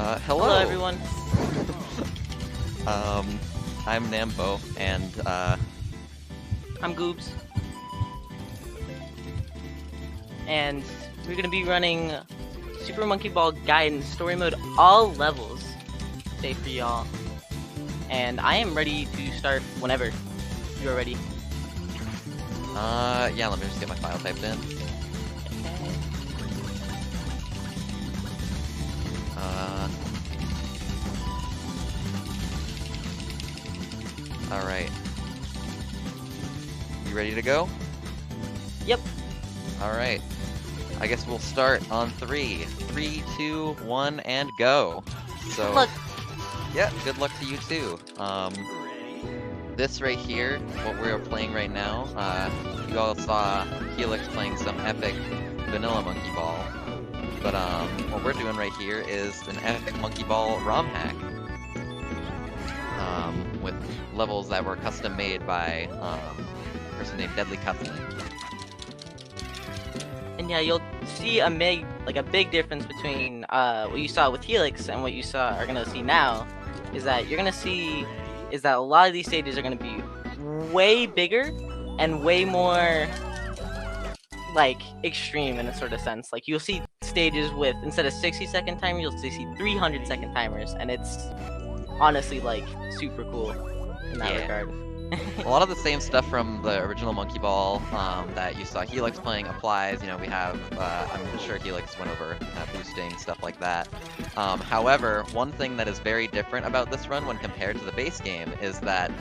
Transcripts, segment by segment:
Hello. Hello, everyone. I'm Namb0, and, I'm Goobs. And we're gonna be running Super Monkey Ball Gaiden story mode all levels today for y'all. And I am ready to start whenever you are ready. yeah, let me just get my file typed in. Alright. You ready to go? Yep. Alright. I guess we'll start on 3. 3, 2, 1, and go. So, Look. yeah, good luck to you too. This right here, what we're playing right now, you all saw Helix playing some epic vanilla Monkey Ball. But what we're doing right here is an epic Monkey Ball ROM hack. With levels that were custom made by a person named Deadly Cutsman. And yeah, you'll see a big difference between what you saw with Helix and what you are gonna see now. Is that you're gonna see that a lot of these stages are gonna be way bigger and way more like extreme in a sort of sense. Like you'll see stages with, instead of 60-second timer, you'll see 300-second timers, and it's honestly like super cool in that regard. A lot of the same stuff from the original Monkey Ball that you saw Helix playing applies. You know, we have, I'm sure Helix went over boosting, stuff like that. However, one thing that is very different about this run when compared to the base game is that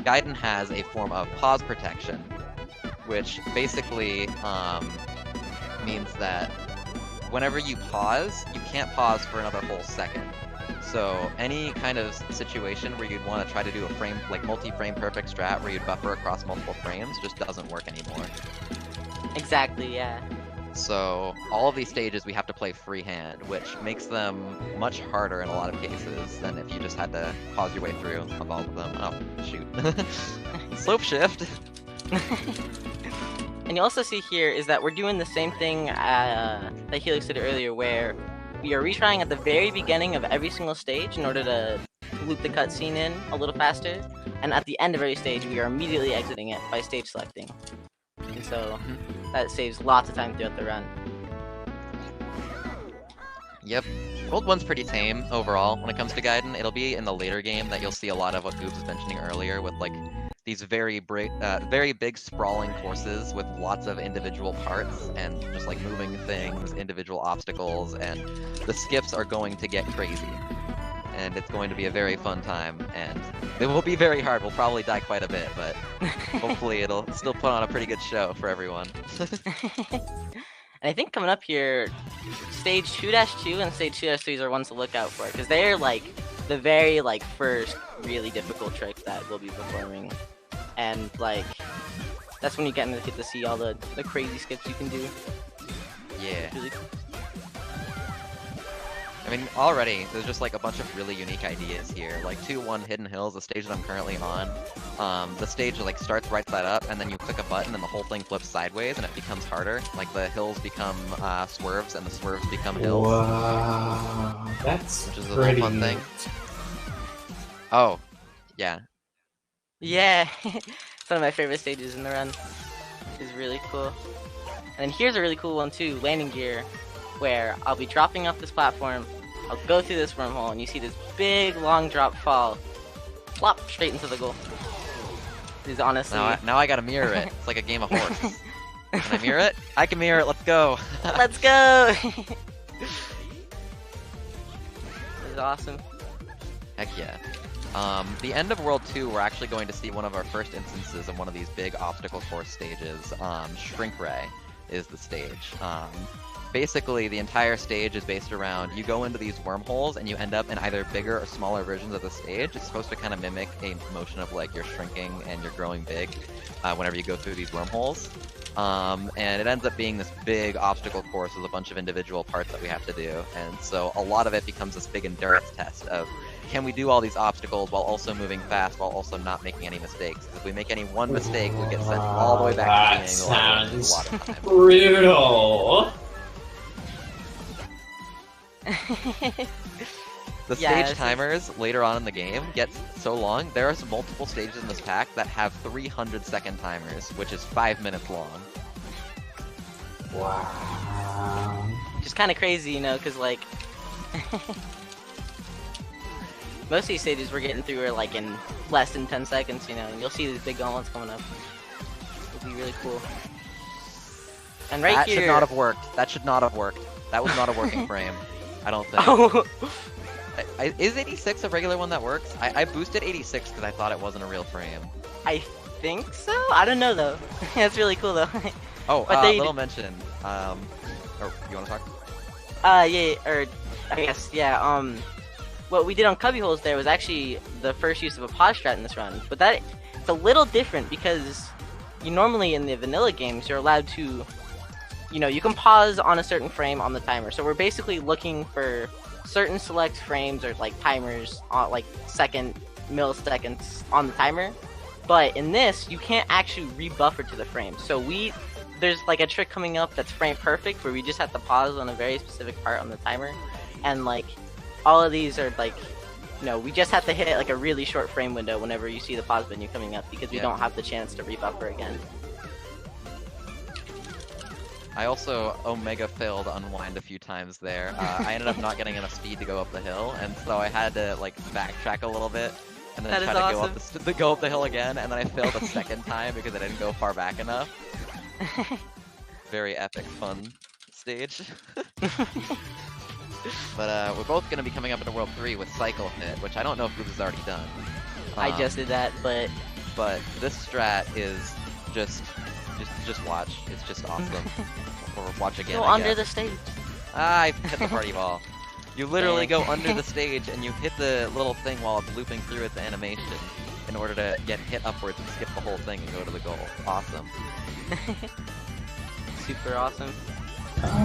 Gaiden has a form of pause protection, which basically means that whenever you pause, you can't pause for another whole second. So any kind of situation where you'd want to try to do a multi-frame perfect strat where you'd buffer across multiple frames just doesn't work anymore. Exactly, yeah. So all of these stages we have to play freehand, which makes them much harder in a lot of cases than if you just had to pause your way through of all of them. Oh, shoot. Slope shift! And you also see here is that we're doing the same thing that Helix did earlier, where we are retrying at the very beginning of every single stage in order to loop the cutscene in a little faster, and at the end of every stage we are immediately exiting it by stage selecting. And so that saves lots of time throughout the run. Yep. World 1's pretty tame overall when it comes to Gaiden. It'll be in the later game that you'll see a lot of what Goobs was mentioning earlier with like these very big sprawling courses with lots of individual parts and just like moving things, individual obstacles, and the skips are going to get crazy. And it's going to be a very fun time, and it will be very hard. We'll probably die quite a bit, but hopefully it'll still put on a pretty good show for everyone. And I think coming up here, stage 2-2 and stage 2-3 are ones to look out for, because they're like the very first really difficult trick that we'll be performing. And like that's when you get to see all the crazy skips you can do. Yeah. Really cool. I mean, already there's just like a bunch of really unique ideas here. Like 2-1 Hidden Hills, the stage that I'm currently on. The stage like starts right side up, and then you click a button, and the whole thing flips sideways, and it becomes harder. Like the hills become swerves, and the swerves become hills. Wow, that's which is a really fun thing. Oh, yeah. Yeah, it's one of my favorite stages in the run. It's really cool. And here's a really cool one too, landing gear, where I'll be dropping off this platform, I'll go through this wormhole, and you see this big long drop fall, plop straight into the goal. It is honestly... Now I gotta mirror it. It's like a game of horse. Can I mirror it? I can mirror it, let's go! Let's go! This is awesome. Heck yeah. The end of World 2, we're actually going to see one of our first instances of one of these big obstacle course stages. Shrink Ray is the stage. Basically, the entire stage is based around, you go into these wormholes and you end up in either bigger or smaller versions of the stage. It's supposed to kind of mimic a motion of like you're shrinking and you're growing big whenever you go through these wormholes. And it ends up being this big obstacle course with a bunch of individual parts that we have to do. And so a lot of it becomes this big endurance test of, can we do all these obstacles while also moving fast, while also not making any mistakes? If we make any one mistake, we get sent all the way back to the beginning. That sounds brutal. The Yeah, stage this is- timers later on in the game get so long. There are multiple stages in this pack that have 300-second timers, which is 5 minutes long. Wow. Which is kind of crazy, you know, because like most of these stages we're getting through are like in less than 10 seconds, you know, and you'll see these big gauntlets coming up. It'll be really cool. And right That here, should not have worked. That should not have worked. That was not a working frame. I don't think. oh, Is 86 a regular one that works? I boosted 86 because I thought it wasn't a real frame. I think so. I don't know though. That's really cool though. Oh, But they- little mention. Or you want to talk? Yeah, or I guess yeah. What we did on cubbyholes there was actually the first use of a pause strat in this run, but that it's a little different because you normally in the vanilla games you're allowed to, you know, you can pause on a certain frame on the timer. So we're basically looking for certain select frames or like timers on like milliseconds on the timer. But in this, you can't actually rebuffer to the frame. So there's like a trick coming up that's frame perfect where we just have to pause on a very specific part on the timer, and like all of these are like, you know, we just have to hit like a really short frame window whenever you see the pause menu coming up because we don't have the chance to rebuffer again. I also Omega failed to unwind a few times there. I ended up not getting enough speed to go up the hill, and so I had to like backtrack a little bit and then That try is to awesome. go up the hill again, and then I failed a second time because I didn't go far back enough. Very epic, fun stage. But we're both gonna be coming up into World 3 with Cycle Hit, which I don't know if Goobs has already done. I just did that, but But this strat is just watch. It's just awesome. Or watch again. go I under guess. the stage. Ah, I hit the party ball. You literally Dang. go under the stage and you hit the little thing while it's looping through its animation in order to get hit upwards and skip the whole thing and go to the goal. Awesome. Super awesome.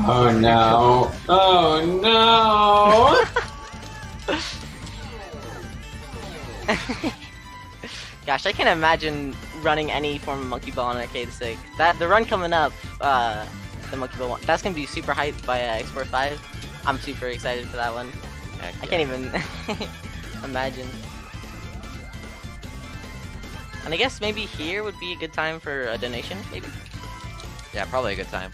Oh no. Oh no. Gosh, I can't imagine running any form of Monkey Ball on an arcade stick. The run coming up, the Monkey Ball one, that's gonna be super hyped by Export 5. I'm super excited for that one. Heck I yeah. can't even imagine. And I guess maybe here would be a good time for a donation, maybe? Yeah, probably a good time.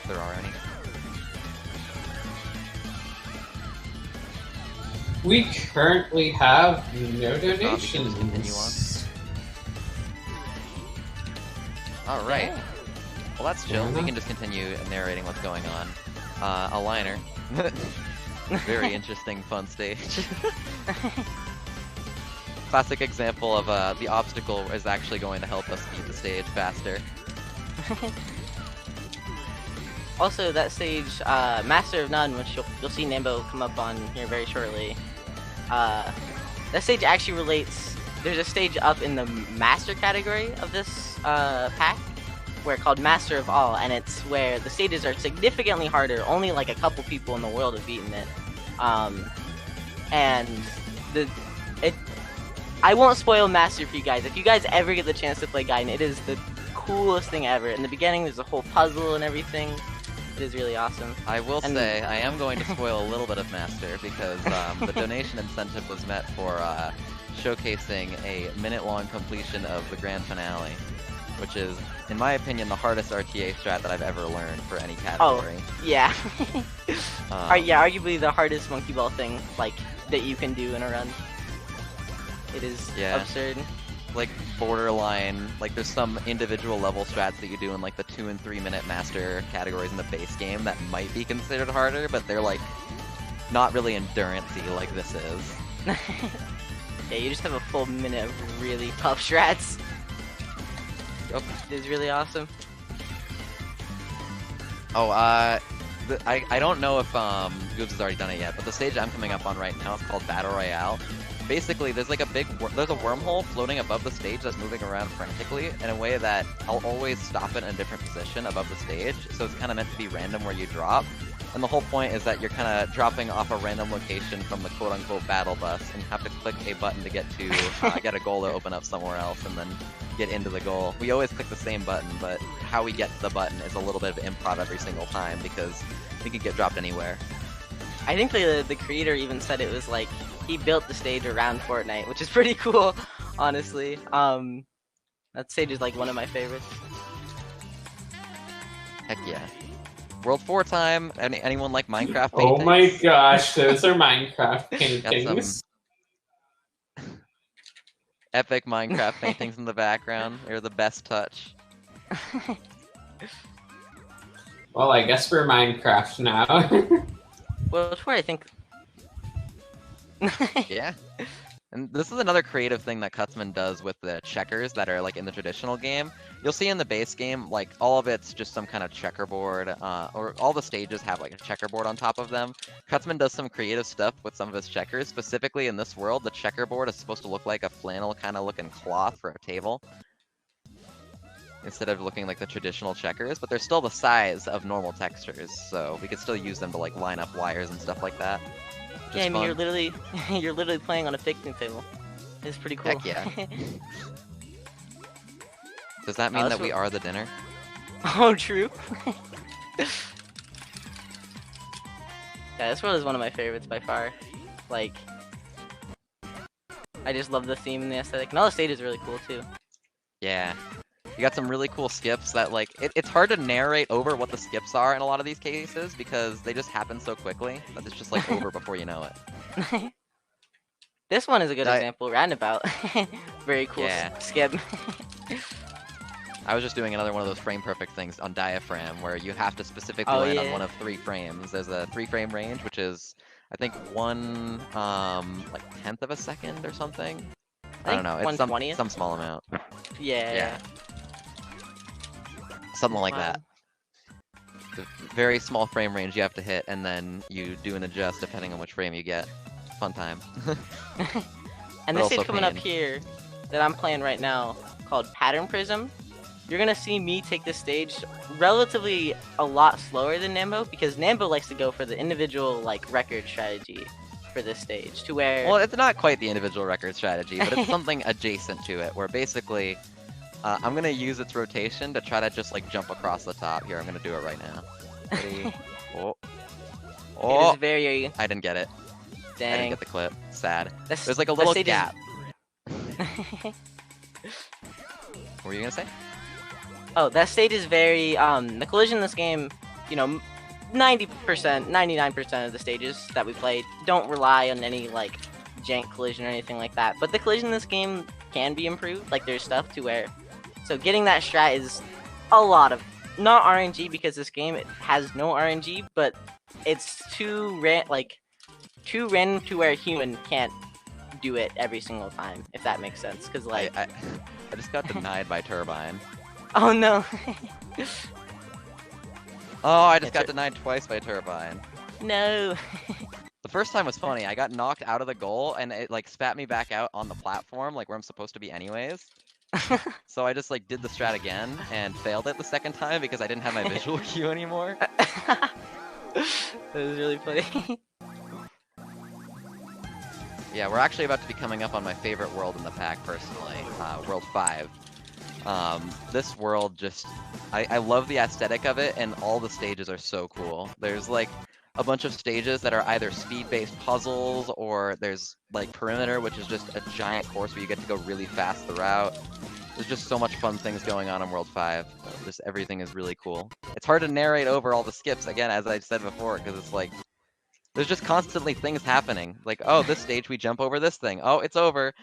If there are any. We currently have no Continue donations. Alright. Yeah. Well, that's chill. We Yeah. can just continue narrating what's going on. A liner. Very interesting, fun stage. Classic example of the obstacle is actually going to help us beat the stage faster. Also, that stage, Master of None, which you'll see Namb0 come up on here very shortly. That stage actually relates. There's a stage up in the Master category of this pack, where called Master of All, and it's where the stages are significantly harder. Only like a couple people in the world have beaten it. And I won't spoil Master for you guys. If you guys ever get the chance to play Gaiden, it is the coolest thing ever. In the beginning, there's a whole puzzle and everything. It is really awesome. I will And- say, I am going to spoil a little bit of Master, because the donation incentive was met for showcasing a minute-long completion of the grand finale, which is, in my opinion, the hardest RTA strat that I've ever learned for any category. Yeah. Um, Yeah, arguably the hardest Monkey Ball thing, like, that you can do in a run. It is Yeah. absurd. Like, borderline, like, there's some individual level strats that you do in, like, the 2 and 3 minute Master categories in the base game that might be considered harder, but they're, like, not really endurance-y like this is. Yeah, you just have a full minute of really tough strats. Yup. It is really awesome. Oh, I don't know if Goobs has already done it yet, but the stage I'm coming up on right now is called Battle Royale. Basically, there's like there's a wormhole floating above the stage that's moving around frantically in a way that I'll always stop it in a different position above the stage, so it's kind of meant to be random where you drop. And the whole point is that you're kind of dropping off a random location from the quote-unquote battle bus, and you have to click a button to get a goal to open up somewhere else, and then get into the goal. We always click the same button, but how we get to the button is a little bit of improv every single time, because It could get dropped anywhere. I think the creator even said it was like he built the stage around Fortnite, which is pretty cool, honestly. That stage is like one of my favorites. Heck yeah. World 4 time. Anyone like Minecraft paintings? Oh my gosh, those are Minecraft Got paintings. some epic Minecraft paintings in the background. They're the best touch. Well, I guess we're Minecraft now. Well, that's where I think. Yeah. And this is another creative thing that Cutsman does with the checkers that are like in the traditional game. You'll see in the base game, like all of it's just some kind of checkerboard, or all the stages have like a checkerboard on top of them. Cutsman does some creative stuff with some of his checkers. Specifically in this world, the checkerboard is supposed to look like a flannel kind of looking cloth for a table, instead of looking like the traditional checkers, but they're still the size of normal textures, so we could still use them to like line up wires and stuff like that. Yeah, I mean, fun. you're literally playing on a picnic table. It's pretty cool. Heck yeah. Does that mean that we are the dinner? Oh, true. Yeah, this world is one of my favorites by far. Like, I just love the theme and the aesthetic, and all the stage is really cool too. Yeah. You got some really cool skips that, like, it's hard to narrate over what the skips are in a lot of these cases because they just happen so quickly that it's just, like, over before you know it. This one is a good example, Roundabout. Very cool skip. I was just doing another one of those frame perfect things on Diaphragm where you have to specifically land on one of 3 frames. There's a 3-frame range, which is, I think, 1 like 10th of a second or something. I don't know. It's some small amount. Yeah. Something like that. It's a very small frame range you have to hit, and then you do an adjust depending on which frame you get. Fun time. And this stage coming up here that I'm playing right now, called Pattern Prism, you're gonna see me take this stage relatively a lot slower than Namb0, because Namb0 likes to go for the individual like record strategy for this stage, to where... Well, it's not quite the individual record strategy, but it's something adjacent to it, where basically I'm gonna use its rotation to try to just like jump across the top. Here, I'm gonna do it right now. Ready? It is very... I didn't get it. Dang. I didn't get the clip. Sad. That's, There's like a little gap. What were you gonna say? Oh, that stage is very, the collision in this game, you know, 90%, 99% of the stages that we play don't rely on any, like, jank collision or anything like that. But the collision in this game can be improved. Like, there's stuff to where... So getting that strat is a lot of... Not RNG, because this game, it has no RNG, but it's too random to where a human can't do it every single time, if that makes sense. Because, like... I just got denied by Turbine. Oh, no. Oh, I just got denied twice by Turbine. No. The first time was funny. I got knocked out of the goal, and it like spat me back out on the platform, like where I'm supposed to be anyways. So I just like did the strat again and failed it the second time because I didn't have my visual cue anymore. That was really funny. Yeah, we're actually about to be coming up on my favorite world in the pack personally, World 5. This world just, I love the aesthetic of it, and all the stages are so cool. There's like a bunch of stages that are either speed-based puzzles, or there's like Perimeter, which is just a giant course where you get to go really fast throughout. There's just so much fun things going on in World 5. Just everything is really cool. It's hard to narrate over all the skips, again, as I said before, because it's like, there's just constantly things happening. Like, oh, this stage we jump over this thing. Oh, it's over.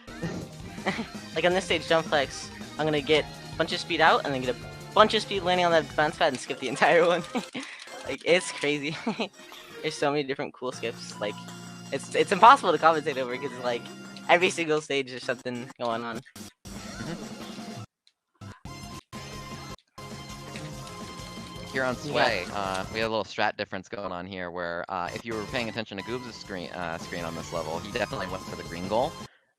Like on this stage, Jump Flex, I'm gonna get a bunch of speed out, and then get a bunch of speed landing on that bounce pad and skip the entire one. Like, it's crazy. There's so many different cool skips. Like, it's impossible to commentate over because like every single stage there's something going on. Here on Sway, we had a little strat difference going on here where if you were paying attention to Goob's screen on this level, he definitely went for the green goal.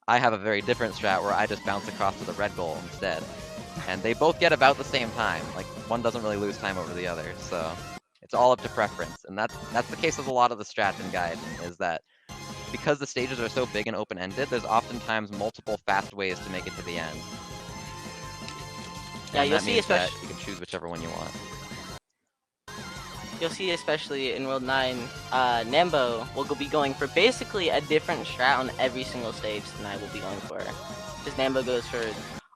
I have a very different strat where I just bounce across to the red goal instead. And they both get about the same time. Like, one doesn't really lose time over the other, so it's all up to preference. And that's the case with a lot of the strats in Gaiden, is that because the stages are so big and open-ended, there's oftentimes multiple fast ways to make it to the end. Yeah, and you'll that see means that especially... you can choose whichever one you want. you'll see, especially in World 9, Namb0 will be going for basically a different strat on every single stage than I will be going for. Because Namb0 goes for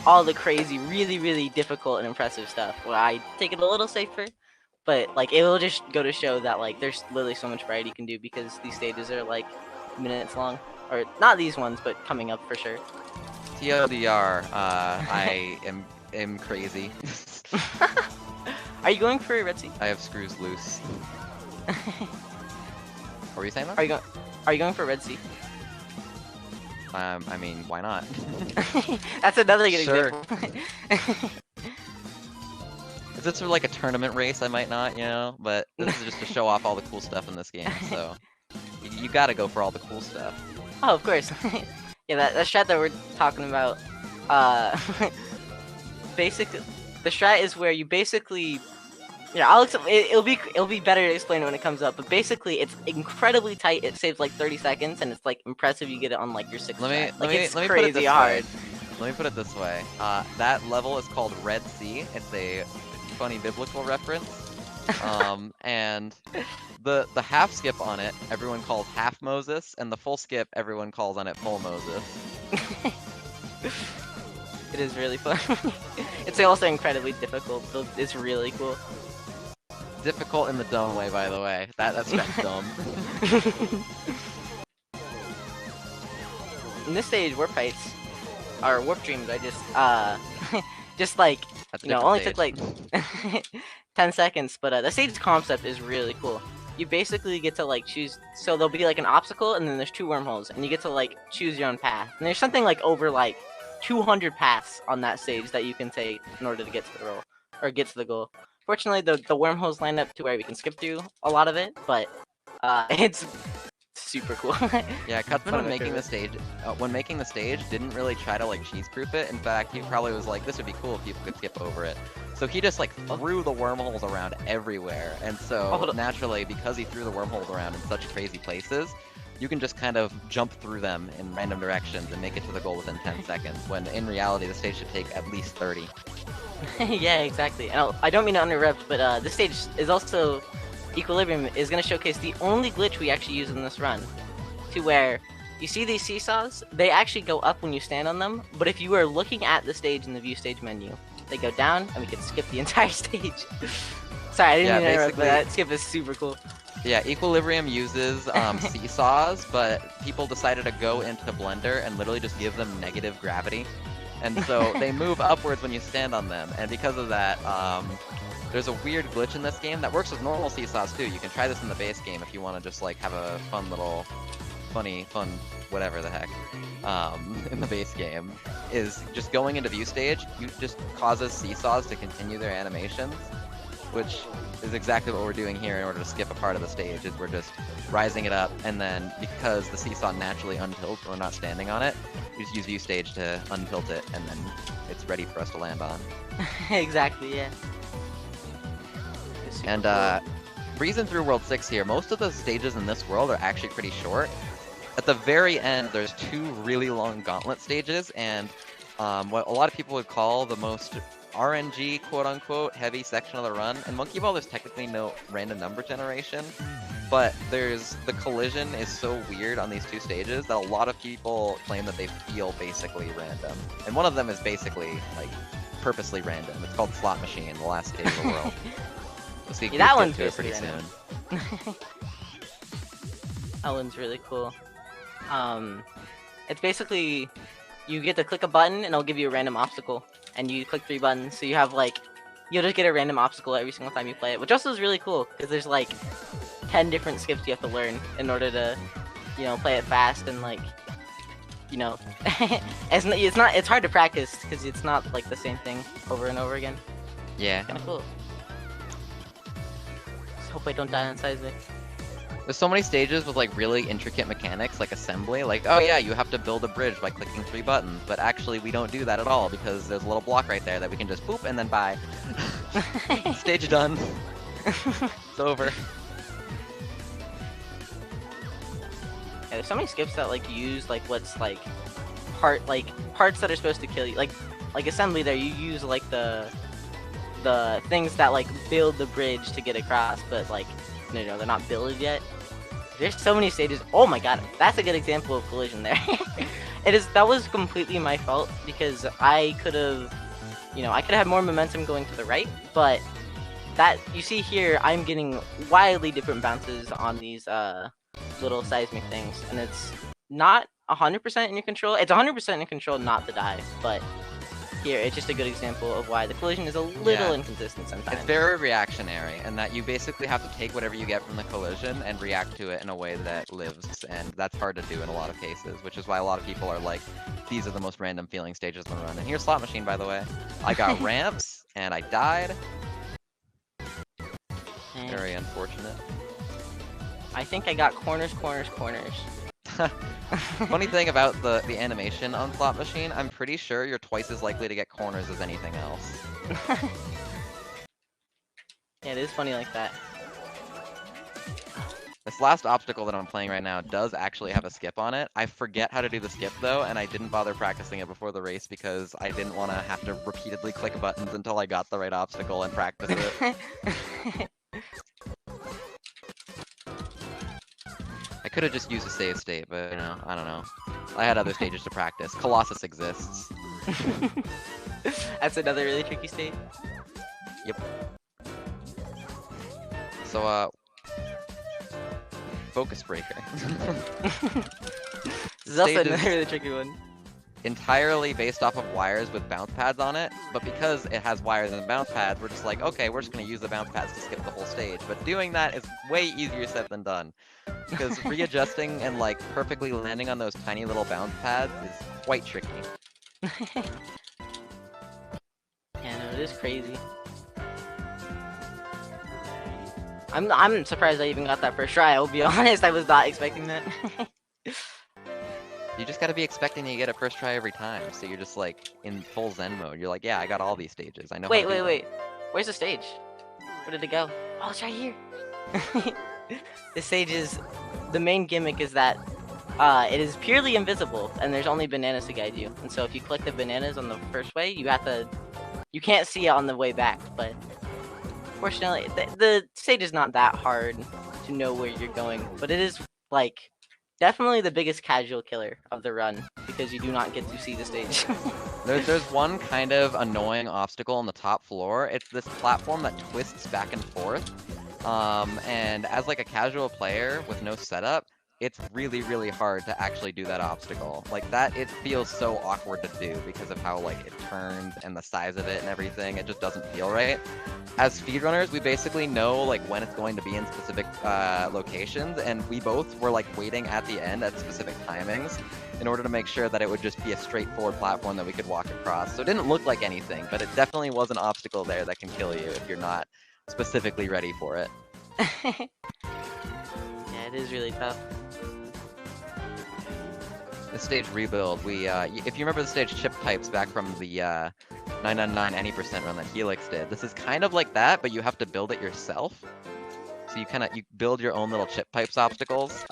all the crazy, really, really difficult and impressive stuff, where I take it a little safer. But, like, it will just go to show that, like, there's literally so much variety you can do because these stages are, like, minutes long. Or, not these ones, but coming up for sure. TLDR, I am crazy. Are you going for Red Sea? I have screws loose. What were you saying, though? Are you going for Red Sea? I mean, why not? That's another good Sure. example. If this were like a tournament race, I might not, you know? But this is just to show off all the cool stuff in this game, so... You gotta go for all the cool stuff. Oh, of course. Yeah, that strat that we're talking about, basically, the strat is where you basically... Yeah, it'll be better to explain it when it comes up, but basically it's incredibly tight. It saves like 30 seconds, and it's like impressive you get it on like your 6th Let me it's put it crazy this hard. way. Let me put it this way. That level is called Red Sea. It's a funny biblical reference. And the half skip on it, everyone calls half Moses, and the full skip, everyone calls on it full Moses. It is really fun. It's also incredibly difficult, but it's really cool. Difficult in the dumb way, by the way. That's dumb. In this stage, warp heights, or warp dreams, I just like, That's a you know, only different took like 10 seconds, but the stage concept is really cool. You basically get to like choose, so there'll be like an obstacle, and then there's 2 wormholes, and you get to like choose your own path. And there's something like over like 200 paths on that stage that you can take in order to get to the goal, or get to the goal. Fortunately, the wormholes line up to where we can skip through a lot of it, but it's super cool. Yeah, Cutsman One of when my making the stage, didn't really try to like cheese-proof it. In fact, he probably was like, this would be cool if people could skip over it. So he just like threw the wormholes around everywhere, and so naturally, because he threw the wormholes around in such crazy places, you can just kind of jump through them in random directions and make it to the goal within 10 seconds, when in reality the stage should take at least 30. Yeah, exactly. And I don't mean to interrupt, but this stage is also... Equilibrium is going to showcase the only glitch we actually use in this run. To where, you see these seesaws? They actually go up when you stand on them, but if you are looking at the stage in the view stage menu, they go down, and we can skip the entire stage. Sorry, I didn't mean to interrupt, but that skip is super cool. Yeah, Equilibrium uses seesaws, but people decided to go into Blender and literally just give them negative gravity. And so they move upwards when you stand on them, and because of that, there's a weird glitch in this game that works with normal seesaws too. You can try this in the base game if you want to just like have a fun little, fun, whatever the heck, in the base game. Is just going into view stage, you just causes seesaws to continue their animations, which is exactly what we're doing here in order to skip a part of the stage, is we're just rising it up, and then because the seesaw naturally untilts when we're not standing on it, we just use view stage to untilt it, and then it's ready for us to land on. Exactly, yeah. And breezing through World 6 here, most of the stages in this world are actually pretty short. At the very end, there's 2 really long gauntlet stages, and what a lot of people would call the most RNG, quote-unquote, heavy section of the run. In Monkey Ball, there's technically no random number generation, but the collision is so weird on these 2 stages that a lot of people claim that they feel basically random. And one of them is basically, like, purposely random. It's called Slot Machine, the last stage of the world. We'll see that one's to it pretty soon. That one's really cool. It's basically, you get to click a button and it'll give you a random obstacle. And you click 3 buttons, so you have like, you'll just get a random obstacle every single time you play it, which also is really cool, because there's like 10 different skips you have to learn in order to, you know, play it fast, and like, you know, it's hard to practice, because it's not like the same thing over and over again. Yeah. Kinda cool. Just hope I don't die on Seismic. There's so many stages with like really intricate mechanics, like assembly, like, oh yeah, you have to build a bridge by clicking 3 buttons, but actually we don't do that at all, because there's a little block right there that we can just boop and then bye. Stage done. It's over. Yeah, there's so many skips that like use like what's like parts that are supposed to kill you, like assembly there, you use like the the things that like build the bridge to get across, but like no, they're not built yet. There's so many stages. Oh my god, that's a good example of collision there. That was completely my fault because I could have, I could have more momentum going to the right, but that you see here, I'm getting wildly different bounces on these little seismic things, and it's not 100% in your control. It's 100% in your control not to die, but here it's just a good example of why the collision is a little inconsistent sometimes. It's very reactionary, and that you basically have to take whatever you get from the collision and react to it in a way that lives, and that's hard to do in a lot of cases, which is why a lot of people are like, these are the most random feeling stages in the run. And here's Slot Machine, by the way. I got ramps, and I died. Very unfortunate. I think I got corners. Funny thing about the animation on Slot Machine, I'm pretty sure you're twice as likely to get corners as anything else. Yeah, it is funny like that. This last obstacle that I'm playing right now does actually have a skip on it. I forget how to do the skip though, and I didn't bother practicing it before the race because I didn't want to have to repeatedly click buttons until I got the right obstacle and practice it. I could have just used a save state, but I don't know. I had other stages to practice. Colossus exists. That's another really tricky state. Yep. So, Focus Breaker. This is also another really tricky one. Entirely based off of wires with bounce pads on it, but because it has wires and bounce pads, we're just like, okay, we're just going to use the bounce pads to skip the whole stage. But doing that is way easier said than done, because readjusting and like perfectly landing on those tiny little bounce pads is quite tricky. Yeah, no, it is crazy. I'm surprised I even got that first try. I'll be honest, I was not expecting that. You just gotta be expecting you get a first try every time, so you're just like in full zen mode. You're like, yeah, I got all these stages. I know. Wait. Where's the stage? Where did it go? Oh, it's right here. This stage is the main gimmick is that it is purely invisible, and there's only bananas to guide you. And so if you collect the bananas on the first way, you can't see it on the way back. But fortunately, the stage is not that hard to know where you're going. But it is like definitely the biggest casual killer of the run because you do not get to see the stage. There's one kind of annoying obstacle on the top floor. It's this platform that twists back and forth. And as like a casual player with no setup, it's really, really hard to actually do that obstacle. Like that, it feels so awkward to do because of how like it turns and the size of it and everything. It just doesn't feel right. As speedrunners, we basically know like when it's going to be in specific locations, and we both were like waiting at the end at specific timings in order to make sure that it would just be a straightforward platform that we could walk across. So it didn't look like anything, but it definitely was an obstacle there that can kill you if you're not specifically ready for it. Yeah, it is really tough. The stage rebuild, if you remember the stage chip pipes back from the 999 any% run that Helix did, this is kind of like that, but you have to build it yourself. So you build your own little chip pipes obstacles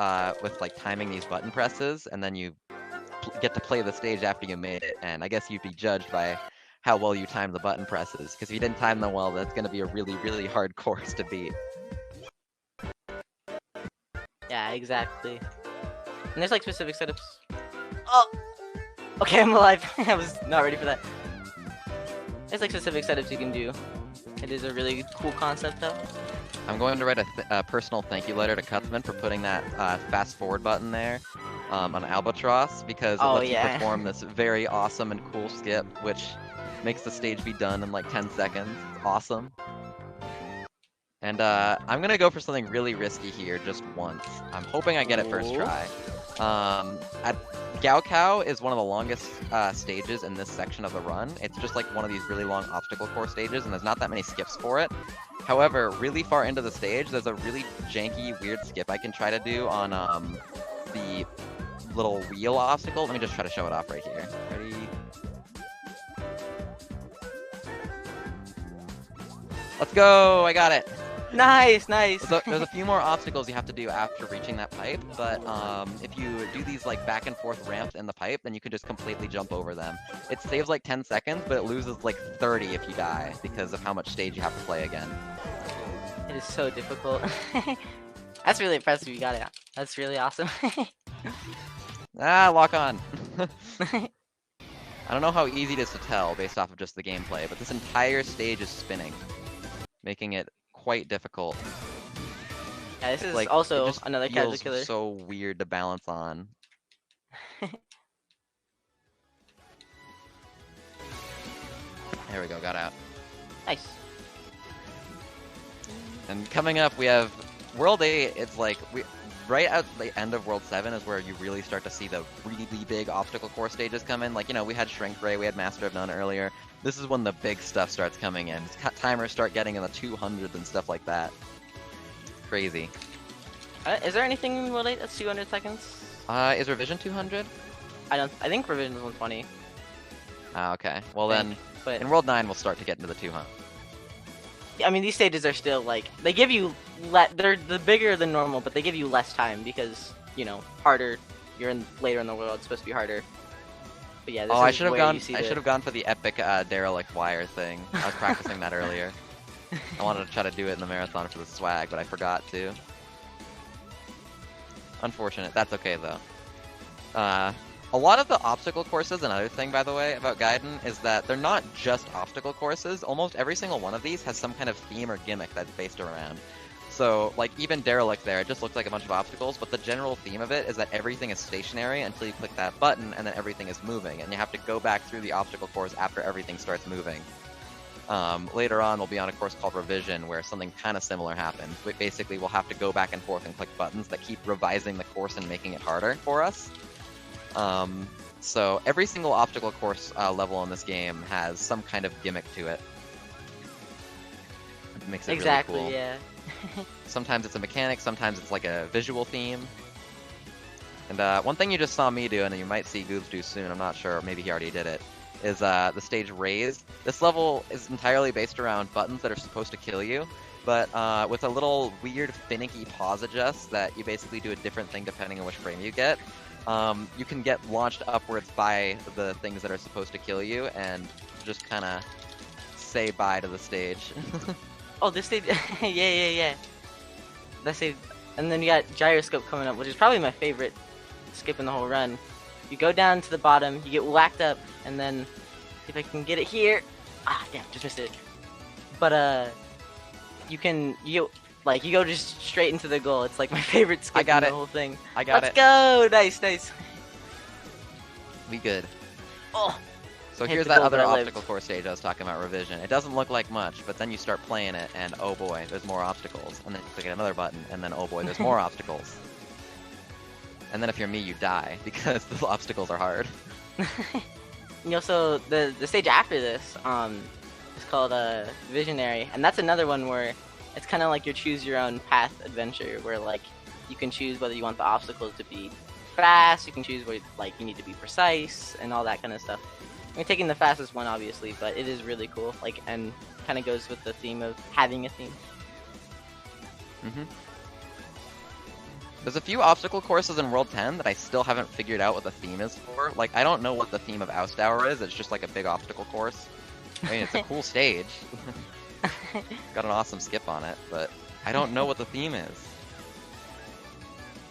with like timing these button presses, and then you get to play the stage after you made it. And I guess you'd be judged by how well you time the button presses, because if you didn't time them well, that's going to be a really, really hard course to beat. Yeah, exactly. And there's like specific setups. Oh! Okay, I'm alive. I was not ready for that. There's like specific setups you can do. It is a really cool concept though. I'm going to write a personal thank you letter to Cutsman for putting that fast forward button there on Albatross, because it lets you perform this very awesome and cool skip, which makes the stage be done in like 10 seconds. It's awesome. And I'm gonna go for something really risky here just once. I'm hoping I get it first try. Gaokao is one of the longest stages in this section of the run. It's just like one of these really long obstacle course stages, and there's not that many skips for it. However, really far into the stage, there's a really janky, weird skip I can try to do on the little wheel obstacle. Let me just try to show it off right here. Ready? Let's go! I got it! Nice, nice. So there's a few more obstacles you have to do after reaching that pipe, but if you do these like back and forth ramps in the pipe, then you can just completely jump over them. It saves like 10 seconds, but it loses like 30 if you die because of how much stage you have to play again. It is so difficult. That's really impressive. You got it. That's really awesome. Ah, lock on. I don't know how easy it is to tell based off of just the gameplay, but this entire stage is spinning, making it quite difficult. Yeah, this is Like, also it just another character feels killer. so weird to balance on. There we go, got out. Nice. And coming up, we have World 8. It's like right at the end of World 7 is where you really start to see the really big obstacle course stages come in. Like, you know, we had Shrink Ray, we had Master of None earlier. This is when the big stuff starts coming in. Timers start getting in the 200s and stuff like that. Crazy. Is there anything in World 8 that's 200 seconds? Is Revision 200? I think Revision is 120. Ah, okay. Well then, But in World 9 we'll start to get into the 200. I mean, these stages are still like they give you they're bigger than normal, but they give you less time because you know harder. You're in later in the world. It's supposed to be harder. But yeah, this Oh, is I should have where gone. you see I should have gone for the epic derelict wire thing. I was practicing that earlier. I wanted to try to do it in the marathon for the swag, but I forgot to. Unfortunate. That's okay though. A lot of the obstacle courses, another thing by the way about Gaiden, is that they're not just obstacle courses. Almost every single one of these has some kind of theme or gimmick that's based around. So, like, even Derelict there, it just looks like a bunch of obstacles, but the general theme of it is that everything is stationary until you click that button, and then everything is moving, and you have to go back through the obstacle course after everything starts moving. Later on, we'll be on a course called Revision, where something kind of similar happens. Basically, we'll have to go back and forth and click buttons that keep revising the course and making it harder for us. So every single obstacle course level in this game has some kind of gimmick to it. It makes it really cool. yeah. Sometimes it's a mechanic, sometimes it's like a visual theme. And one thing you just saw me do, and you might see Goobs do soon, I'm not sure, maybe he already did it, is the stage Raise. This level is entirely based around buttons that are supposed to kill you, but with a little weird finicky pause adjust that you basically do a different thing depending on which frame you get. You can get launched upwards by the things that are supposed to kill you, and just kind of say bye to the stage. Oh, this stage, yeah. That stage, and then you got Gyroscope coming up, which is probably my favorite skip in the whole run. You go down to the bottom, you get whacked up, and then see if I can get it here. Ah, damn, just missed it. But you go just straight into the goal. It's like my favorite skip in the whole thing. I got it. Let's go! Nice. We good. Oh. So here's that other obstacle course stage I was talking about, Revision. It doesn't look like much, but then you start playing it, and oh boy, there's more obstacles. And then you click another button, and then oh boy, there's more obstacles. And then if you're me, you die, because the obstacles are hard. You know, so the stage after this is called Visionary, and that's another one where it's kind of like your choose your own path adventure, where like you can choose whether you want the obstacles to be fast, you can choose where like you need to be precise, and all that kind of stuff. I mean, taking the fastest one, obviously, but it is really cool, like, and kind of goes with the theme of having a theme. There's a few obstacle courses in World 10 that I still haven't figured out what the theme is for. Like, I don't know what the theme of Auroboros is, it's just like a big obstacle course. I mean, it's a cool stage. Got an awesome skip on it, but I don't know what the theme is.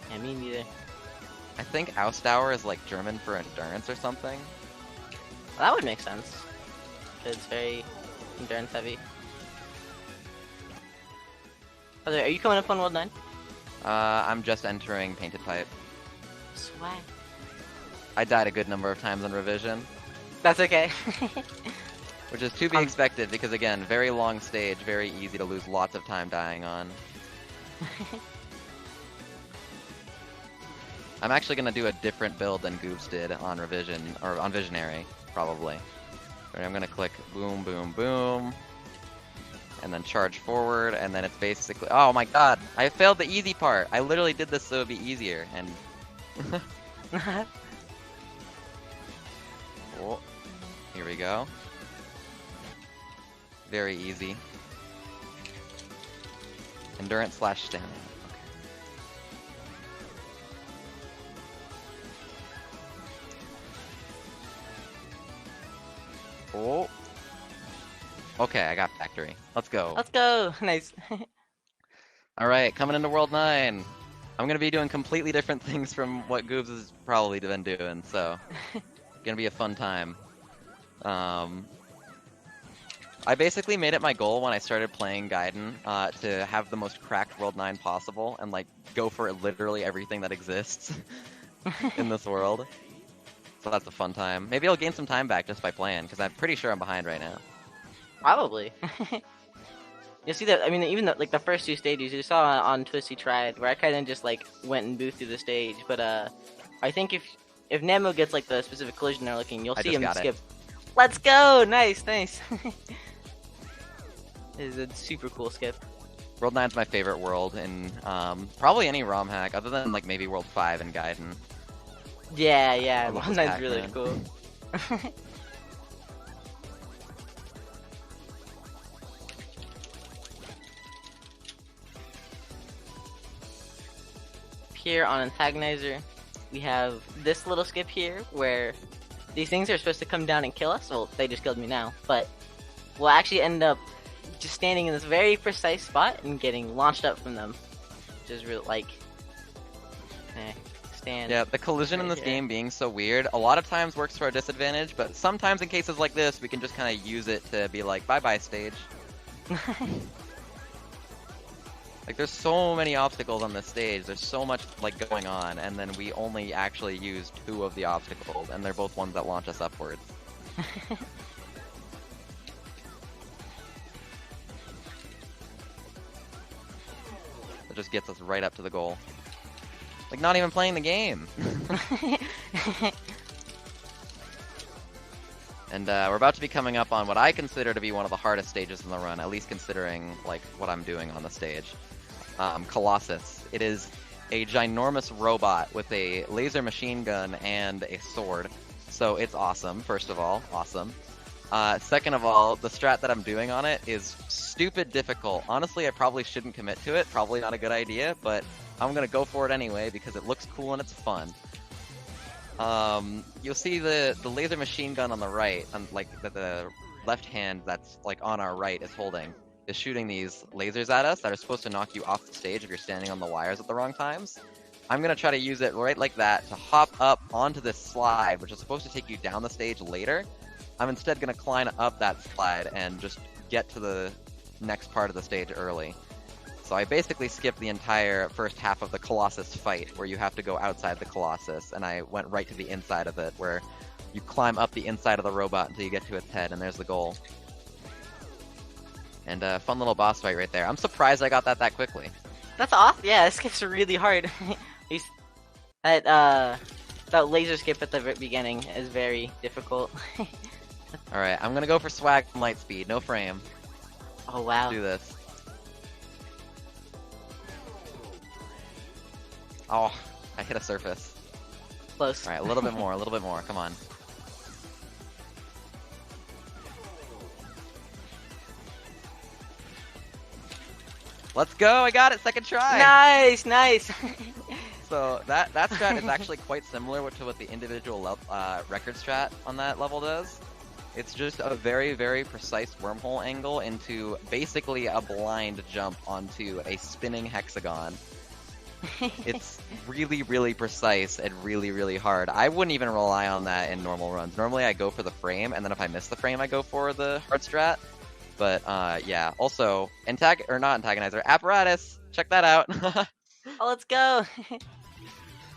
Yeah, me neither. I think Ausdauer is like German for endurance or something. Well, that would make sense. Because it's very endurance heavy. Are you coming up on World 9? I'm just entering Painted Pipe. Swag. I died a good number of times on Revision. That's okay. Which is to be expected because, again, very long stage, very easy to lose lots of time dying on. I'm actually going to do a different build than Goobs did on Revision, or on Visionary, probably. Right, I'm going to click boom, boom, boom, and then charge forward, and then it's basically... Oh my god! I failed the easy part! I literally did this so it would be easier, and... Oh, here we go. Very easy. Endurance / stamina. Okay. Oh. Okay, I got factory. Let's go. Let's go. Nice. Alright, coming into World 9. I'm gonna be doing completely different things from what Goobs has probably been doing, so gonna be a fun time. I basically made it my goal when I started playing Gaiden to have the most cracked World 9 possible and like go for literally everything that exists in this world. So that's a fun time. Maybe I'll gain some time back just by playing, because I'm pretty sure I'm behind right now. Probably. You see that? I mean, even like the first 2 stages you saw on Twisty Triad, where I kind of just like went and boosted through the stage. But I think if Namb0 gets like the specific collision they're looking, you'll see him skip. Let's go! Nice, nice. This is a super cool skip. World 9's my favorite world in probably any ROM hack, other than like maybe World 5 and Gaiden. Yeah, World 9's really cool. Here on Antagonizer, we have this little skip here where these things are supposed to come down and kill us. Well, they just killed me now, but we'll actually end up just standing in this very precise spot and getting launched up from them, which is really like, stand. Yeah, the collision in this game being so weird, a lot of times works to our disadvantage, but sometimes in cases like this, we can just kind of use it to be like, bye-bye stage. Like, there's so many obstacles on this stage, there's so much, like, going on, and then we only actually use 2 of the obstacles, and they're both ones that launch us upwards. It just gets us right up to the goal. Like, not even playing the game! And we're about to be coming up on what I consider to be one of the hardest stages in the run, at least considering, like, what I'm doing on the stage. Colossus. It is a ginormous robot with a laser machine gun and a sword. So it's awesome, first of all. Awesome. Second of all, the strat that I'm doing on it is stupid difficult. Honestly, I probably shouldn't commit to it. Probably not a good idea, but I'm gonna go for it anyway because it looks cool and it's fun. You'll see the laser machine gun on the right, and like the left hand that's like on our right is holding, is shooting these lasers at us that are supposed to knock you off the stage if you're standing on the wires at the wrong times. I'm gonna try to use it right like that to hop up onto this slide, which is supposed to take you down the stage later. I'm instead gonna climb up that slide and just get to the next part of the stage early. So I basically skipped the entire first half of the Colossus fight, where you have to go outside the Colossus, and I went right to the inside of it, where you climb up the inside of the robot until you get to its head, and there's the goal. And a fun little boss fight right there. I'm surprised I got that quickly. That's awesome. Yeah, this skip's really hard. That laser skip at the beginning is very difficult. Alright, I'm gonna go for swag and light speed, no frame. Oh wow. Let's do this. Oh, I hit a surface. Close. Alright, a little bit more, come on. Let's go, I got it, second try! Nice, nice! So that strat is actually quite similar to what the individual record strat on that level does. It's just a very, very precise wormhole angle into basically a blind jump onto a spinning hexagon. It's really, really precise and really, really hard. I wouldn't even rely on that in normal runs. Normally I go for the frame, and then if I miss the frame I go for the hard strat. But yeah, also, not Antagonizer, Apparatus! Check that out! Oh, let's go!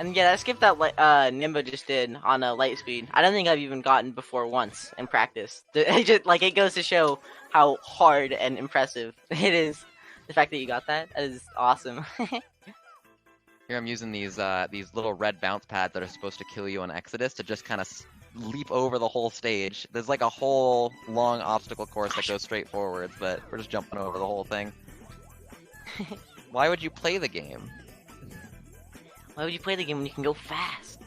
And yeah, that skip that Namb0 just did on light speed, I don't think I've even gotten before once in practice. It goes to show how hard and impressive it is. The fact that you got that is awesome. Here I'm using these little red bounce pads that are supposed to kill you on Exodus to just kind of leap over the whole stage. There's like a whole long obstacle course that goes straight forwards, but we're just jumping over the whole thing. Why would you play the game? Why would you play the game when you can go fast?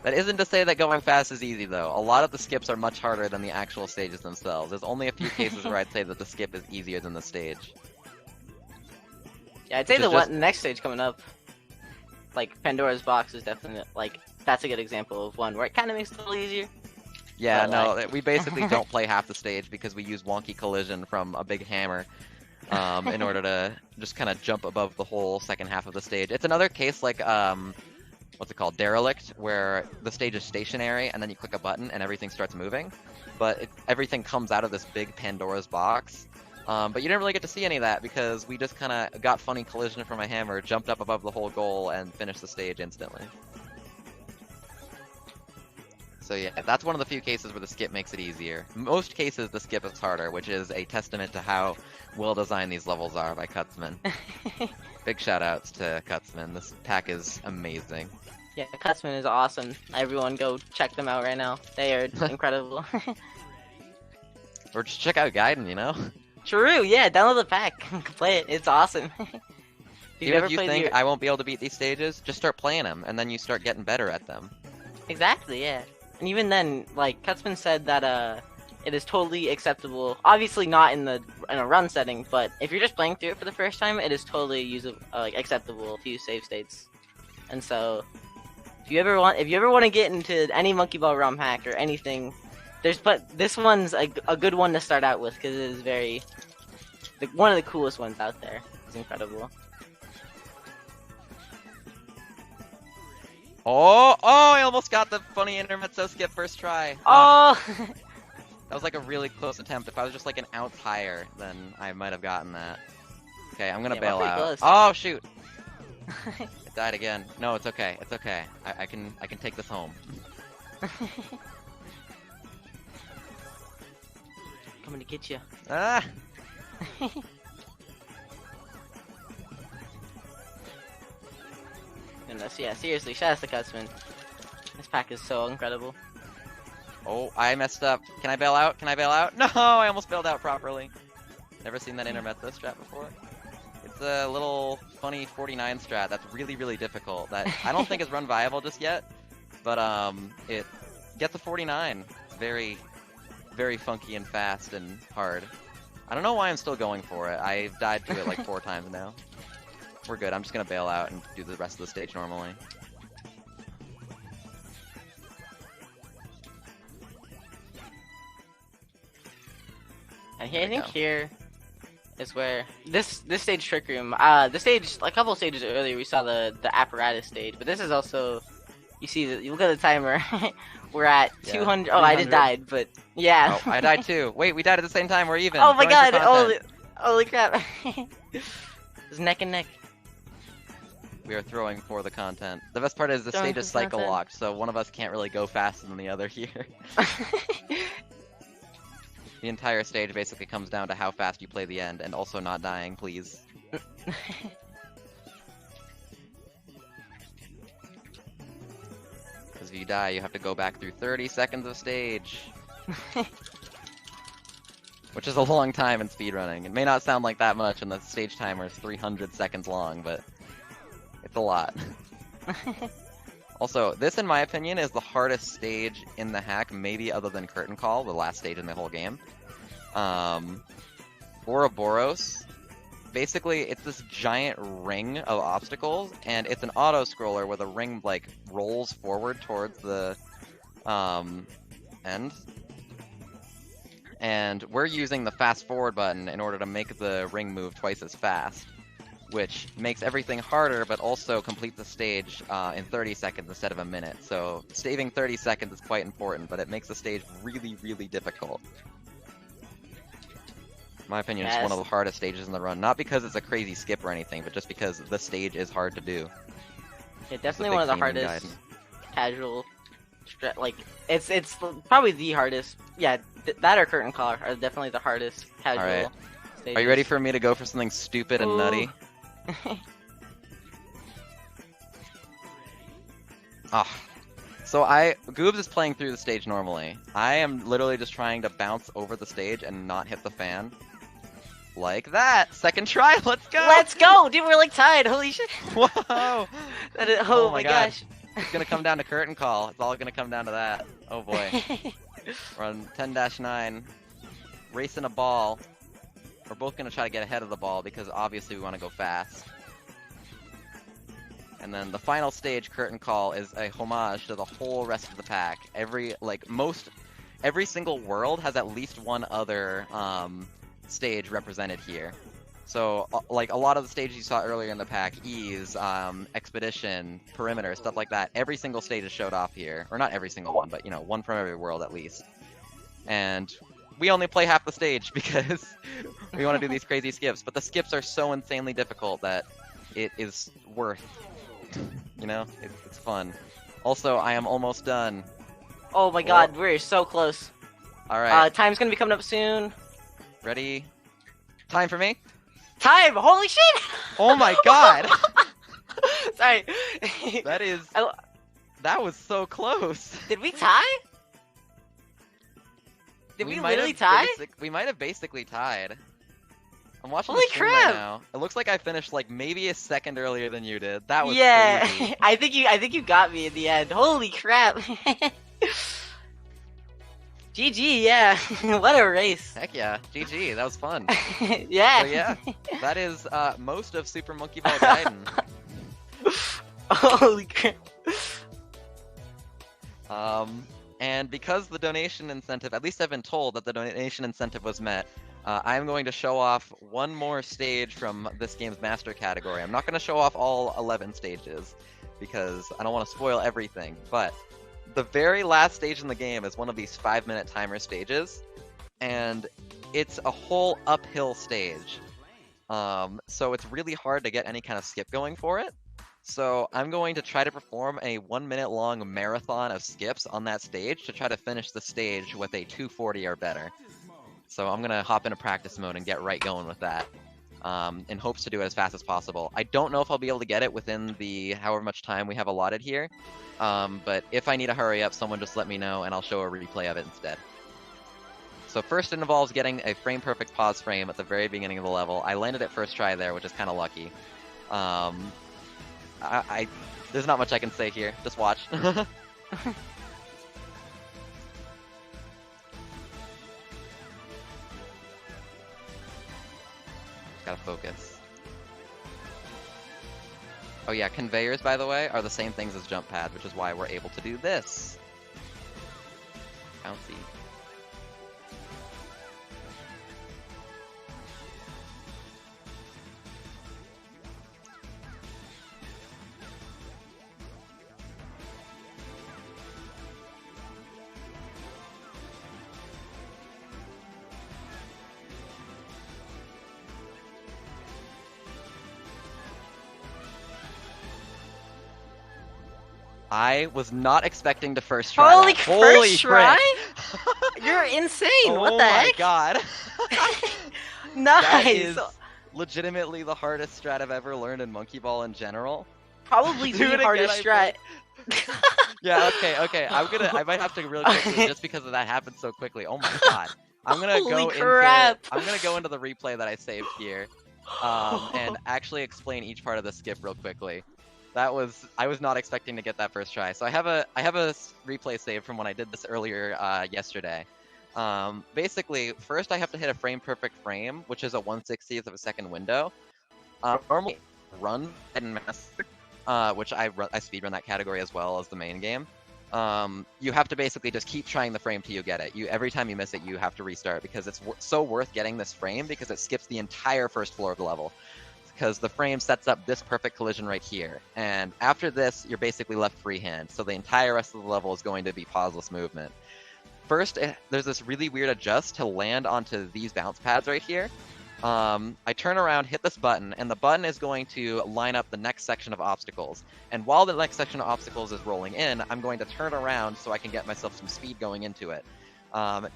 That isn't to say that going fast is easy, though. A lot of the skips are much harder than the actual stages themselves. There's only a few cases where I'd say that the skip is easier than the stage. Yeah, I'd say Which is the next stage coming up, like Pandora's Box, is definitely like that's a good example of one where it kind of makes it a little easier. Yeah, But, no, like- we basically don't play half the stage because we use wonky collision from a big hammer in order to just kind of jump above the whole second half of the stage. It's another case like what's it called, Derelict, where the stage is stationary and then you click a button and everything starts moving, but everything comes out of this big Pandora's box. But you didn't really get to see any of that because we just kind of got funny collision from a hammer, jumped up above the whole goal, and finished the stage instantly. So yeah, that's one of the few cases where the skip makes it easier. Most cases, the skip is harder, which is a testament to how well designed these levels are by Cutsman. Big shout outs to Cutsman. This pack is amazing. Yeah, Cutsman is awesome. Everyone go check them out right now. They are incredible. Or just check out Gaiden, you know? True, yeah, download the pack. Play it, it's awesome. Even if you think I won't be able to beat these stages, just start playing them, and then you start getting better at them. Exactly, yeah. And even then, like, Cutsman said that it is totally acceptable. Obviously not in a run setting, but if you're just playing through it for the first time, it is totally acceptable to use save states. And so, if you ever want to get into any Monkey Ball ROM hack or anything, this one's a good one to start out with because it is one of the coolest ones out there. It's incredible. Oh, I almost got the funny intermezzo skip first try. Oh! That was like a really close attempt. If I was just like an ounce higher, then I might have gotten that. Okay, I'm gonna bail out. Close. Oh shoot! It died again. No, it's okay. It's okay. I can take this home. Coming to get you. Ah! Goodness, yeah, seriously, shout out to Cutsman. This pack is so incredible. Oh, I messed up. Can I bail out? Can I bail out? No, I almost bailed out properly. Never seen that intermezzo strat before. It's a little funny 49 strat that's really, really difficult. That I don't think is run viable just yet, but it gets a 49. It's very, very funky and fast and hard. I don't know why I'm still going for it. I've died to it like 4 times now. We're good. I'm just gonna bail out and do the rest of the stage normally. And I think here is where this stage Trick Room. This stage, like a couple stages earlier, we saw the apparatus stage, but this is also, you see, you look at the timer. We're at 200. Oh, I just died, but yeah. Oh, I died too. Wait, we died at the same time. We're even. Oh my Throwing god! for Holy crap! It's neck and neck. We are throwing for the content. The best part is the stage is cycle locked, so one of us can't really go faster than the other here. The entire stage basically comes down to how fast you play the end, and also not dying, please. Because if you die, you have to go back through 30 seconds of stage. Which is a long time in speedrunning. It may not sound like that much, and the stage timer is 300 seconds long, but it's a lot. Also, this, in my opinion, is the hardest stage in the hack, maybe other than Curtain Call, the last stage in the whole game. Auroboros. Basically, it's this giant ring of obstacles, and it's an auto-scroller where the ring, like, rolls forward towards the end. And we're using the fast-forward button in order to make the ring move twice as fast, which makes everything harder, but also complete the stage in 30 seconds instead of a minute. So saving 30 seconds is quite important, but it makes the stage really, really difficult. In my opinion, it's one of the hardest stages in the run. Not because it's a crazy skip or anything, but just because the stage is hard to do. Yeah, definitely one of the hardest casual. Like, it's probably the hardest. Yeah, that or Curtain Call are definitely the hardest casual. All right. Stages. Are you ready for me to go for something stupid and nutty? So Goobs is playing through the stage normally. I am literally just trying to bounce over the stage and not hit the fan. Like that! Second try, let's go! Let's go! Dude, we're like tied, holy shit! Whoa! Oh my gosh. It's gonna come down to Curtain Call. It's all gonna come down to that. Oh boy. We're on 10-9. Racing a ball. We're both gonna try to get ahead of the ball because obviously we want to go fast. And then the final stage, Curtain Call, is a homage to the whole rest of the pack. Every single world has at least one other stage represented here. So, like, a lot of the stages you saw earlier in the pack, Ease, Expedition, Perimeter, stuff like that, every single stage is showed off here. Or not every single one, but, you know, one from every world at least. And we only play half the stage because we want to do these crazy skips. But the skips are so insanely difficult that it is worth, you know, it's fun. Also, I am almost done. Oh my god, we're so close. Alright. Time's gonna be coming up soon. Ready? Time for me? Time! Holy shit! Oh my god! Sorry. That was so close. Did we tie? Did we literally tie? We might have basically tied. I'm watching Holy the stream crap! right now. It looks like I finished like maybe a second earlier than you did. That was crazy. I think you got me in the end. Holy crap. GG, yeah. What a race. Heck yeah. GG, that was fun. Yeah. So yeah, that is most of Super Monkey Ball Gaiden. Holy crap. And because the donation incentive, at least I've been told that the donation incentive was met, I'm going to show off one more stage from this game's master category. I'm not going to show off all 11 stages because I don't want to spoil everything, but the very last stage in the game is one of these 5-minute timer stages, and it's a whole uphill stage. So it's really hard to get any kind of skip going for it. So I'm going to try to perform a 1-minute long marathon of skips on that stage to try to finish the stage with a 240 or better. So I'm going to hop into practice mode and get right going with that, in hopes to do it as fast as possible. I don't know if I'll be able to get it within the however much time we have allotted here, but if I need to hurry up, someone just let me know and I'll show a replay of it instead. So first it involves getting a frame-perfect pause frame at the very beginning of the level. I landed it first try there, which is kind of lucky. There's not much I can say here. Just watch. Gotta focus. Oh yeah, conveyors, by the way, are the same things as jump pads, which is why we're able to do this. Bouncy. I was not expecting to first try. Holy, that. Holy first try? You're insane. What the heck? Oh my god. Nice. That is legitimately the hardest strat I've ever learned in Monkey Ball in general. Probably the hardest strat. Yeah, okay. I might have to really quickly just because of that happened so quickly. Oh my god. I'm gonna go into the replay that I saved here, and actually explain each part of the skip real quickly. I was not expecting to get that first try. So I have a replay saved from when I did this earlier yesterday. Basically, first I have to hit a frame-perfect frame, which is a 1/60th of a second window. Normally run and master, which I speedrun that category as well as the main game. You have to basically just keep trying the frame till you get it. Every time you miss it, you have to restart because it's so worth getting this frame because it skips the entire first floor of the level. Because the frame sets up this perfect collision right here. And after this, you're basically left freehand. So the entire rest of the level is going to be pauseless movement. First, there's this really weird adjust to land onto these bounce pads right here. I turn around, hit this button, and the button is going to line up the next section of obstacles. And while the next section of obstacles is rolling in, I'm going to turn around so I can get myself some speed going into it.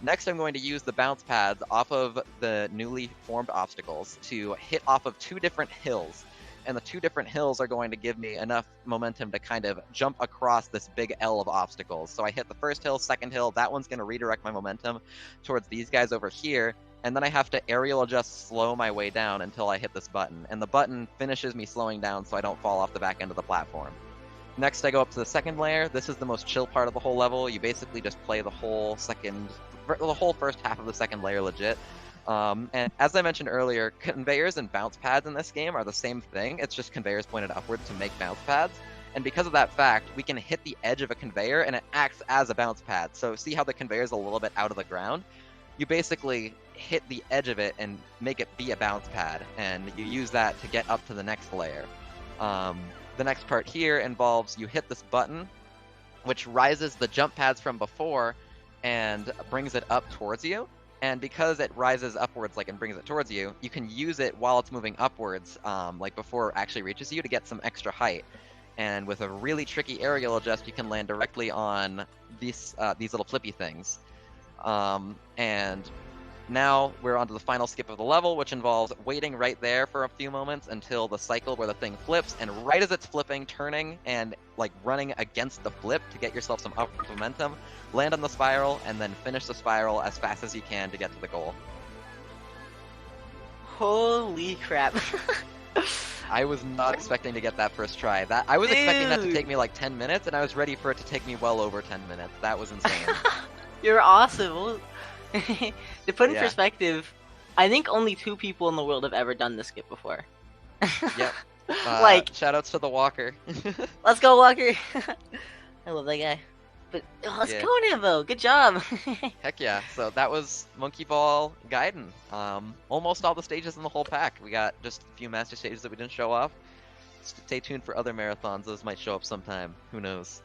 Next, I'm going to use the bounce pads off of the newly formed obstacles to hit off of 2 different hills. And the 2 different hills are going to give me enough momentum to kind of jump across this big L of obstacles. So I hit the first hill, second hill, that one's going to redirect my momentum towards these guys over here. And then I have to aerial adjust slow my way down until I hit this button. And the button finishes me slowing down so I don't fall off the back end of the platform. Next, I go up to the second layer. This is the most chill part of the whole level. You basically just play the whole first half of the second layer legit. And as I mentioned earlier, conveyors and bounce pads in this game are the same thing. It's just conveyors pointed upwards to make bounce pads. And because of that fact, we can hit the edge of a conveyor and it acts as a bounce pad. So see how the conveyor is a little bit out of the ground? You basically hit the edge of it and make it be a bounce pad. And you use that to get up to the next layer. The next part here involves you hit this button, which rises the jump pads from before and brings it up towards you. And because it rises upwards, like, and brings it towards you, you can use it while it's moving upwards, like before it actually reaches you, to get some extra height. And with a really tricky aerial adjust, you can land directly on these little flippy things. And now we're on to the final skip of the level, which involves waiting right there for a few moments until the cycle where the thing flips, and right as it's flipping, turning and like running against the flip to get yourself some upward momentum, land on the spiral, and then finish the spiral as fast as you can to get to the goal. Holy crap. I was not expecting to get that first try. I was expecting that to take me like 10 minutes, and I was ready for it to take me well over 10 minutes. That was insane. You're awesome. To put in perspective, I think only 2 people in the world have ever done this skip before. Yep. Like, shoutouts to the Walker. Let's go, Walker. I love that guy. But let's go, Namb0. Good job. Heck yeah. So that was Monkey Ball Gaiden. Almost all the stages in the whole pack. We got just a few master stages that we didn't show off. Stay tuned for other marathons. Those might show up sometime. Who knows?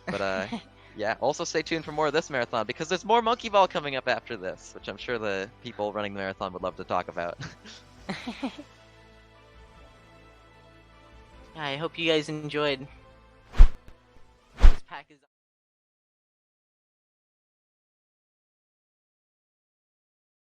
But yeah, also stay tuned for more of this marathon, because there's more Monkey Ball coming up after this, which I'm sure the people running the marathon would love to talk about. I hope you guys enjoyed.